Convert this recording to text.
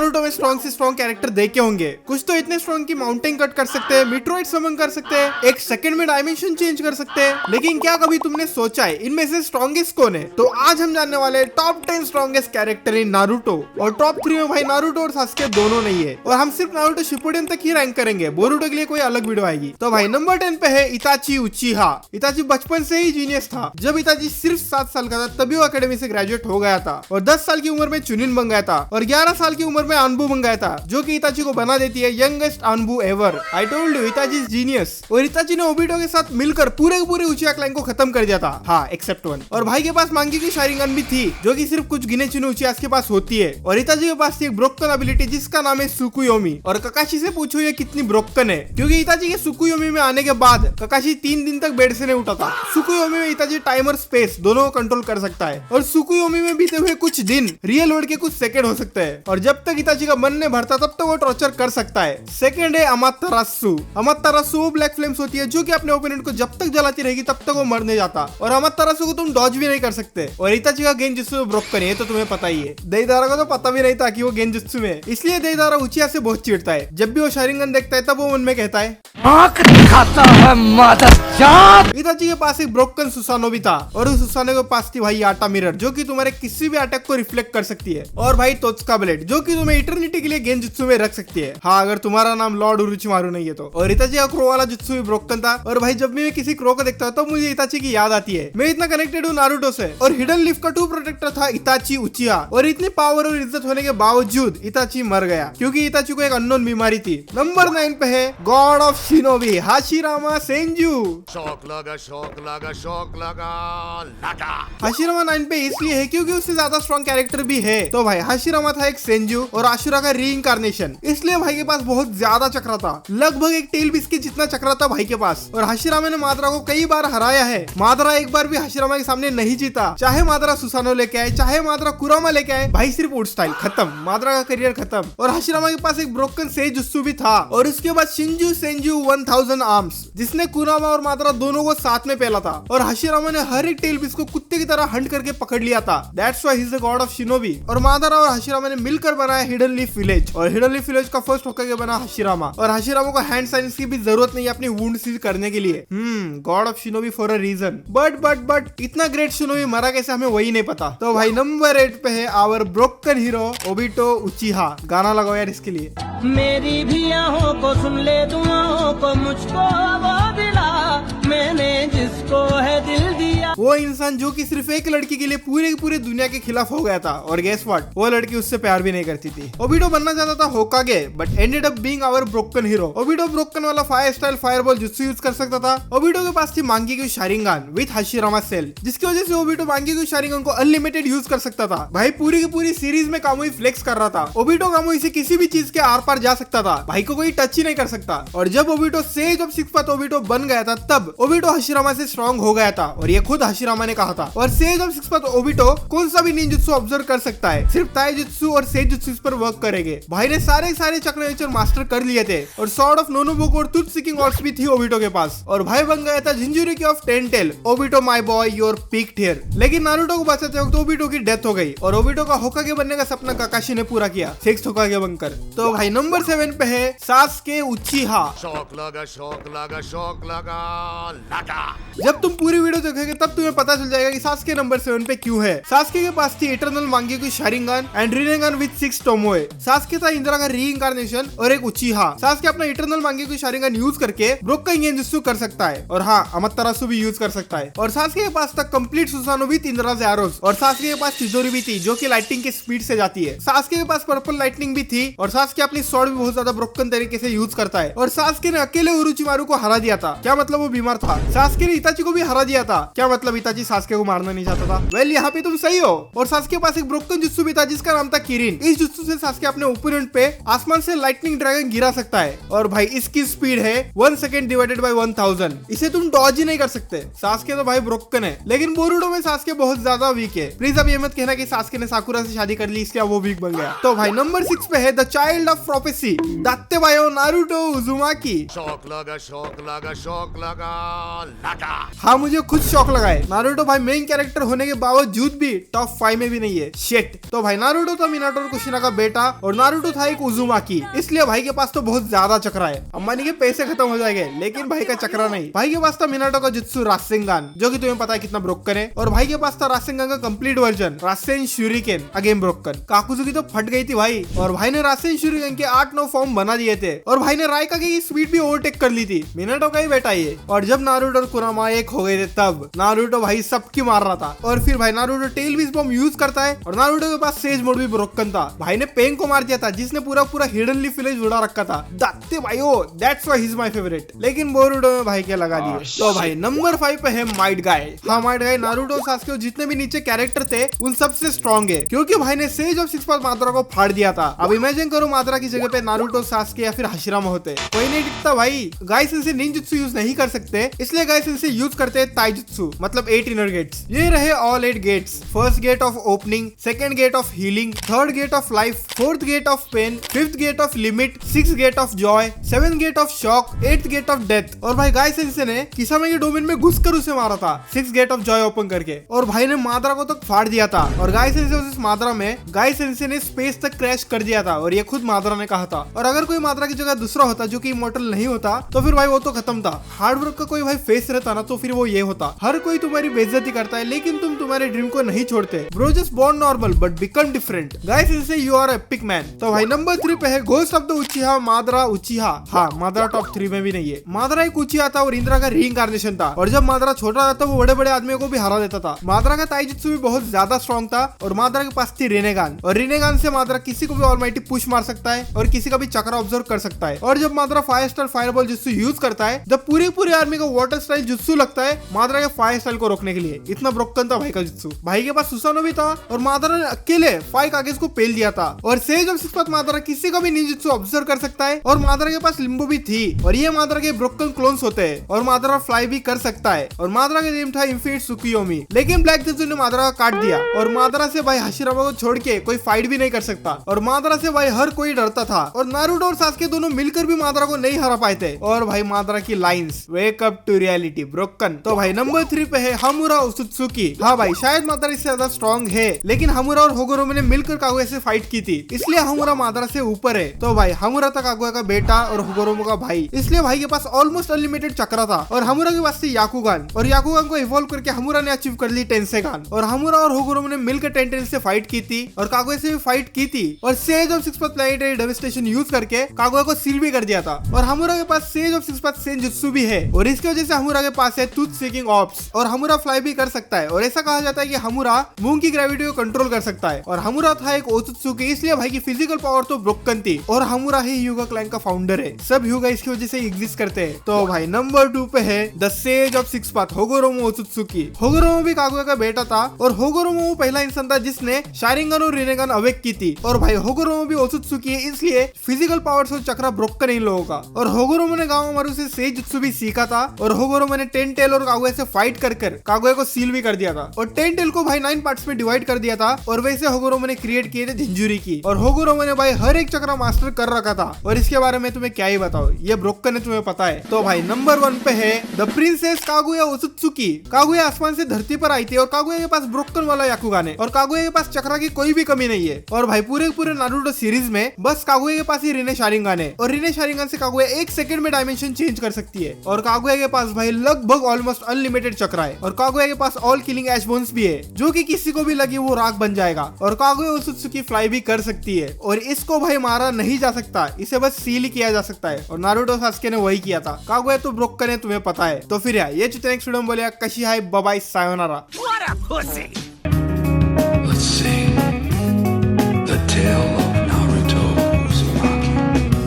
Naruto में strong से strong character देखे होंगे। कुछ तो इतने स्ट्रॉन्ग की माउंटेन कट कर सकते हैं, मेट्रोइड समन कर सकते हैं, एक सेकंड में डायमेंशन चेंज कर सकते हैं। लेकिन क्या कभी तुमने सोचा है इनमें से स्ट्रॉन्गेस्ट कौन है? तो आज हम जानने वाले top 10 strongest character in Naruto. और टॉप 3 में भाई नारुतो और सास्के दोनों नहीं है। और हम सिर्फ नारुतो शिपुडेन तक ही रैंक करेंगे, बोरुतो के लिए कोई अलग वीडियो आएगी। तो भाई नंबर 10 पे है इताची उचिहा। इताची बचपन से ही जीनियस था। जब इताची सिर्फ 7 साल का था तभी वो एकेडमी से ग्रेजुएट हो गया था और 10 साल की उम्र में चुनिन बन गया था और 11 साल की उम्र में अनबू बन गया था, जो कि इताची को बना देती है youngest Anbu ever. I told you इताची is genius. और इताची ने ओबिटो के साथ मिलकर पूरे उचिहा क्लैन को खत्म कर दिया था, हाँ एक्सेप्ट वन। और भाई के पास मांगी की शारिंगन भी थी, जो कि सिर्फ कुछ गिने चुने उचिहास के पास होती है। और इताची के पास थी एक ब्रोकन एबिलिटी जिसका नाम है सुकुयोमी। और ककाशी से पूछो ये कितनी ब्रोकन है, क्योंकि इताची के सुकुयोमी में आने के बाद ककाशी 3 दिन तक बेड से नहीं उठा था। सुकुयोमी में इताची टाइमर स्पेस दोनों को कंट्रोल कर सकता है और सुकुयोमी में बीते हुए कुछ दिन रियल वर्ल्ड के कुछ सेकंड हो सकते हैं। और जब तक इताची का मन नहीं भरता तब तक वो टॉर्चर कर सकता है। सेकंड है अमातेरासु। अमातेरासु वो ब्लैक फ्लेम्स होती है जो कि अपने ओपोनेंट को जब तक जलाती रहेगी तब तक वो मर नहीं जाता। और अमातेरासु को तुम डॉज भी नहीं कर सकते। और इताची का गेंजुत्सु ब्रोकन है तो तुम्हें पता ही है। देइदारा को तो पता भी नहीं था कि वो गेंजुत्सु में, इसलिए देइदारा उचिहा से बहुत चिढ़ता है। जब भी वो शारिंगन देखता है तब वो मन में कहता है आंख दिखाता है मादरजात। इताची के पास एक ब्रोकन सुसानो भी था और उस सुसानो के पास थी भाई आटा मिरर, जो कि तुम्हारे किसी भी अटैक को रिफ्लेक्ट कर सकती है। और भाई तोत्सुका ब्लेड, जो कि तुम्हें इटर्निटी के लिए गेंजुत्सु में रख सकती है, हाँ अगर तुम्हारा नाम लॉर्ड उरोचिमारू नहीं है तो। और इताची का क्रो वाला जुत्सु भी ब्रोकन था। और भाई जब भी मैं किसी क्रो को देखता हूँ तो मुझे इताची की याद आती है। मैं इतना कनेक्टेड हूँ नारुतो से। और हिडन लीफ का 2 प्रोटेक्टर था इताची उचिहा। और इतनी पावर और इज्जत होने के बावजूद इताची मर गया क्योंकि इताची को एक अननोन बीमारी थी। नंबर 9 पे है God of shinobi Hashirama Senju. शौक लगा हाशिरामा 9 पे इसलिए है क्योंकि उससे ज्यादा स्ट्रॉन्ग कैरेक्टर भी है। तो भाई हाशिरामा था एक सेंजू और आशुरा का रीइंकार्नेशन, इसलिए भाई के पास बहुत ज्यादा चक्रा था, लगभग एक टेल बिस्किट जितना चक्रा था भाई के पास। और हाशिरामा ने मादरा को कई बार हराया है। मादरा एक बार भी हाशिरामा के सामने नहीं जीता, चाहे मादरा सुसानो लेके आए, चाहे मादरा कुरामा लेके आए, भाई सिर्फ उड स्टाइल खत्म, मादरा का करियर खत्म। और हाशिरामा के पास एक ब्रोकन सेजुत्सु भी था। और उसके बाद शिंजू सेंजू 1000 आर्म्स, जिसने कुरामा और मादरा दोनों को साथ में पहला था। और हाशिरामा ने हर एक टेल बिस्किट को कुत्ते की तरह हंट करके पकड़ लिया था। That's why he is the God of shinobi. और मादरा और हाशिरामा ने मिलकर बनाया हिडन लीफ विलेज। और हिडन लीफ विलेज का फर्स्ट होकर बना हाशिरामा। और हाशिरामा को हैंड साइंस की भी जरूरत नहीं है अपनी वुंड सील करने के लिए। God of shinobi for a reason. But इतना ग्रेट शिनोबी मरा कैसे हमें वही नहीं पता। तो भाई नंबर 8 पे है our broken hero Obito Uchiha. गाना लगाओ यार इसके लिए। मेरी भी आहों को सुन ले, दुआओं को मुझको वो दिला, मैंने जिसको है दिल दिया। वो इंसान जो कि सिर्फ एक लड़की के लिए पूरे दुनिया के खिलाफ हो गया था। और गेस व्हाट, वो लड़की उससे प्यार भी नहीं करती थी। ओबिटो बनना चाहता था Hokage but ended up being our broken hero. Obito broken वाला fire style fireball jutsu use कर सकता था। ओबिटो के पास थी मांगी की शारिंगन विद हाशिरामा सेल, जिसकी वजह से ओबिटो मांगी की शारिंगन को अनलिमिटेड यूज कर सकता था। भाई पूरी की पूरी सीरीज में कामुई फ्लेक्स कर रहा था। ओबिटो कामुई से किसी भी चीज के आर पार जा सकता था, भाई को कोई टच ही नहीं कर सकता। और जब Obito sage of 6 path Obito बन गया था तब ओबिटो हाशिरामा से स्ट्रॉन्ग हो गया था। और ये खुद हाशिरामा ने कहा था। और सेज ऑफ 6 पाथ ओबिटो कौन सा भी निंजुत्सु ऑब्जर्व कर सकता है, सिर्फ ताइजुत्सु और सेजुत्सु पर वर्क करेंगे। भाई ने सारे चक्र नेचर मास्टर कर लिए थे। और सॉर्ड ऑफ नोनोबोको और टूथ सीकिंग ऑर्ड्स भी थी ओबिटो के पास। और भाई बन गया था jinchuriki of 10 tail. Obito my boy your peaked here. लेकिन नारुतो को बचाते वक्त ओबिटो की डेथ हो गई और ओबिटो का होकागे बनने का सपना काकाशी ने पूरा किया 6th होकागे बनकर। तो भाई नंबर 7 पे है सास्के उचिहा। शौक लगा जब तुम पूरी वीडियो देखोगे तब तुम्हें पता चल जाएगा कि सास्के नंबर 7 पे क्यों है। सास्के के पास थी इटर्नल मांगी की Sharingan and Rinnegan with 6 Tomoe. Sasuke था इंदिरा का रीइंकार्नेशन और एक उचिहा। सास्के अपना इटर्नल मांगी की शारिंगन यूज करके ब्रोकन गेंजुत्सु कर सकता है। और हाँ अमातेरासु भी यूज कर सकता है। और सास्के के पास था कंप्लीट सुसानो विद इंदिराज एरोस। और सास्के के पास तिजोरी भी थी जो कि लाइटिंग की स्पीड से जाती है। सास्के के पास पर्पल लाइटनिंग भी थी। और सास्के अपनी स्वॉर्ड भी बहुत ज्यादा ब्रोकन तरीके से यूज करता है। और सास्के ने अकेले उरोचिमारू को हरा दिया था। क्या मतलब वो बीमार था। सास्के ने इताची को भी हरा दिया था। क्या मतलब इताची सास्के को मारना नहीं चाहता था। वेल यहाँ पे तुम सही हो। और सास्के के पास एक ब्रोकन जुत्सु भी था जिसका नाम था किरिन। इस जुत्सु से सास्के अपने ओपोनेंट पे आसमान से लाइटनिंग ड्रैगन गिरा सकता है। और भाई इसकी स्पीड है 1 सेकंड डिवाइडेड बाय 1000। इसे तुम डॉज ही नहीं कर सकते। सास्के तो भाई ब्रोकन है। लेकिन बोरुडो में सास्के बहुत ज्यादा वीक है। प्लीज अब ये मत कहना कि सास्के ने साकुरा से शादी कर ली इसलिए वो वीक बन गया। तो भाई नंबर 6 पे है the child of prophecy dattebayo Naruto Uzumaki. Shock लगा शौक लगा लाटा। हाँ मुझे खुद शौक लगा है। नारुतो भाई मेन कैरेक्टर होने के बावजूद भी टॉप 5 में भी नहीं है। शिट। तो भाई नारुतो था मिनाटो कुशिना का बेटा और नारुतो था एक उजुमाकी, इसलिए भाई के पास तो बहुत ज्यादा चक्रा है। अंबानी के पैसे खत्म हो जाएंगे लेकिन भाई का चक्रा नहीं। भाई के पास था मिनाटो का जुत्सु रासेंगान, जो कि तुम्हें पता है कितना ब्रोकन है, और भाई के पास था रासेंगान का complete version Rasen shuriken, again broken. काकुजुकी तो फट गई थी भाई, और भाई ने रासेन शूरिकेन के 8-9 फॉर्म बना दिए थे, और भाई ने राइका की स्पीड भी ओवरटेक कर ली थी। मिनाटो का ही बेटा ये। और जब नारुतो और कुरामा एक हो गए थे तब नारुतो भाई सबकी मार रहा था, और फिर भाई नारुतो टेल विज बॉम्ब यूज करता है, और नारुतो के पास सेज मोड भी ब्रोकन था। भाई ने पेंग को मार दिया था जिसने पूरा हिडन लीफ विलेज उड़ा रखा था। दाते भाई ओ that's why he is my favourite. लेकिन बोरुटो में भाई क्या लगा दिए। तो भाई नंबर 5 पे है माइट गाय। हाँ माइट गाय नारुतो और सास्के जितने भी नीचे कैरेक्टर थे उन सबसे स्ट्रॉन्ग है, क्योंकि भाई ने सेज ऑफ 6 पाथ माद्रा को फाड़ दिया था। अब इमेजिन करो माद्रा की जगह पे नारुतो, सास्के या फिर हाशिरामा होते, कोई नहीं टिकता भाई। गाइस इनसे निंजुत्सु यूज नहीं कर सकते, इसलिए गाइस इनसे यूज करते हैं ताइजुत्सु, मतलब 8 इनर गेट्स। ये रहे all 8 gates. First gate of opening, second gate of healing, third gate of life, fourth gate of pain, fifth gate of limit, 6th gate of joy, 7th gate of shock, 8th gate of death. और भाई गाय sense ने किसामे के domain में घुसकर उसे मारा था 6th gate of Joy open करके, और भाई ने माद्रा को तक फाड़ दिया था। और गाय सेंसे उस माद्रा में गाय सेंसे ने स्पेस तक क्रैश कर दिया था, और ये खुद माद्रा ने कहा था। और अगर कोई माद्रा की जगह दूसरा होता जो कि इमॉर्टल नहीं होता तो फिर भाई वो तो खत्म था। हार्ड वर्क का कोई भाई फेस रहता ना तो फिर वो ये होता। हर कोई तुम्हारी बेइज्जती करता है लेकिन तुम तुम्हारे ड्रीम को नहीं छोड़ते। Bro just born normal but become different. Guys इनसे यू आर एपिक मैन। तो भाई नंबर 3 पे है ghost of the Uchiha Madara Uchiha. हाँ माद्रा टॉप 3 में भी नहीं है। माद्रा एक उचिहा था और इंद्रा का रीइंकार्नेशन था, और जब माद्रा छोटा था तो वो बड़े बड़े आदमियों को भी हरा देता था। माद्रा का ताइजुत्सु भी बहुत ज्यादा स्ट्रॉन्ग था, और माद्रा के पास थी रेनेगान, और रेनेगान से माद्रा किसी को भी ऑलमाइटी पुश मार सकता है और किसी का भी चक्रा ऑब्जर्व कर सकता है। और जब माद्रा 5 स्टार फायरबॉल जुत्सु यूज करता है जब पूरी आर्मी का वाटर स्टाइल जुत्सु लगता है माद्रा के 5 स्टाइल को रोकने के लिए। इतना ब्रोकन था भाई का जुत्सु। भाई के पास सुसानो भी था, और माद्रा ने अकेले 5 कागेज को पेल दिया था। और सेज ऑफ 6 पाथ माद्रा किसी का भी निंजुत्सु ऑब्जर्व कर सकता है, और माद्रा के पास लिम्बो भी थी, और ये माद्रा के ब्रोकन क्लोन्स होते हैं, और माद्रा फ्लाई भी कर सकता है। और माद्रा का नेम था इन्फिनिट सुकियोमी, लेकिन ब्लैक जेजू ने माद्रा को काट दिया, और माद्रा से भाई हाशिरामा को छोड़ के कोई फाइट भी नहीं कर सकता, और माद्रा से भाई हर कोई डरता था। और नारुतो और सास्के दोनों मिलकर भी माद्रा को नहीं हरा पाए थे। और भाई माद्रा की lines wake up to reality broken. तो भाई नंबर 3 पे है हामुरा ओत्सुत्सुकी। हाँ भाई शायद माद्रा इससे ज्यादा स्ट्रॉन्ग है, लेकिन हामुरा और होगोरोमे ने मिलकर कागुया से फाइट की थी, इसलिए हामुरा माद्रा से ऊपर है। तो भाई हामुरा था कागुया का बेटा और होगोरोमे का भाई, इसलिए भाई के पास ऑलमोस्ट अनलिमिटेड चक्रा था। और हामुरा के पास थी याकुगान, और याकुगान को इवॉल्व करके हामुरा ने अचीव कर ली टेंसेगान। और हामुरा और होगोरोमे ने मिलकर टेंटेन से फाइट की थी, और कागुया से भी फाइट की थी, और sage of 6 path planetary devastation use करके कागुया को सील भी कर दिया था। और हामुरा के पास सेज ऑफ 6 पाथ सेंजुत्सु भी है, और इसकी वजह से हामुरा के पास है टूथ सीकिंग ऑप्स, और हामुरा फ्लाई भी कर सकता है। और ऐसा कहा जाता है कि हामुरा मून की ग्रेविटी को कंट्रोल कर सकता है। और हामुरा था एक ओत्सुत्सुकी, इसलिए भाई की फिजिकल पावर तो ब्रोकन थी, और हामुरा ही ह्यूगा क्लैन का फाउंडर है। सब ह्यूगा इसकी वजह से एग्जिस्ट करते हैं। तो भाई नंबर 2 पे है द सेज ऑफ 6 पाथ होगोरोमो ओत्सुत्सुकी। होगोरोमो भी कागुया का बेटा था, और होगोरोमो वो पहला इंसान था जिसने शारिंगन और रिनेगन अवेक की थी। और भाई होगोरोमो भी ओत्सुत्सुकी है, इसलिए फिजिकल पावर्स और चक्रा ब्रोकन इन लोगों का। और होगोरोमो ने गामामारु से सेज जुत्सु भी सीखा था, और होगोरोमो ने टेंटेल और कागुया से फाइट कर कागुया को सील भी कर दिया था, और टेंटेल को भाई 9 पार्ट्स में डिवाइड कर दिया था। और वैसे होगोरोमो ने क्रिएट किए थे झिंझुरी की, और होगोरोमो ने भाई हर एक चक्रा मास्टर कर रखा था। और इसके बारे में तुम्हें क्या ही बताओ, ये ब्रोकन है तुम्हें पता है। तो भाई नंबर 1 पे है द प्रिंसेस कागुया ओत्सुत्सुकी। कागुया आसमान से धरती पर आई थी, और कागुया के पास ब्रोकन वाला याकुगान है, और कागुया के पास चक्रा की कोई भी कमी नहीं है। और भाई पूरे नारुतो सीरीज में बस कागुया के पास ही रिने शारिंगन है, और रिने शारिंगन से कागुया 1 सेकंड में डायमेंशन चेंज कर सकती है। और कागुया के पास भाई लगभग ऑलमोस्ट अनलिमिटेड चक्रा है, और कागुया के पास ऑल किलिंग ऐश बोन्स भी है, जो कि किसी को भी लगे वो राख बन जाएगा। और कागुया ओत्सुत्सुकी फ्लाई भी कर सकती है, और इसको भाई मारा नहीं जा सकता, इसे बस सील ही किया जा सकता है। और नारुतो सास्के ने वही किया था। कागुया तो ब्रोकन है तुम्हें पता है। तो फिर यार ये नेक्स्ट वीडियो में बोलिया कशी हाय बाय सायोनारा।